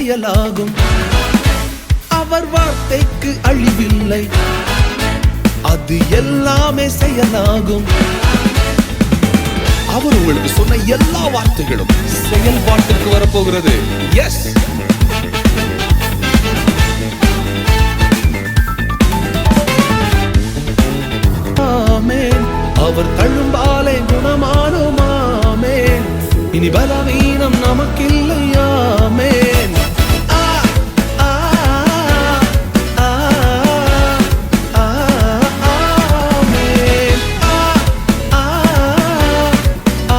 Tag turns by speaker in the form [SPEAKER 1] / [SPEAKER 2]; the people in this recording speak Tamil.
[SPEAKER 1] செயலாகும். அவர் வார்த்தைக்கு அழிவில்லை, அது எல்லாமே செயலாகும். அவர் உங்களுக்கு சொன்ன எல்லா வார்த்தைகளும் செயல்பாட்டுக்கு வரப்போகிறது. எஸ், ஆமென். அவர் தழும்பாலே குணமானோம். ஆமென். இனி பலவீனம் நமக்கில்லை.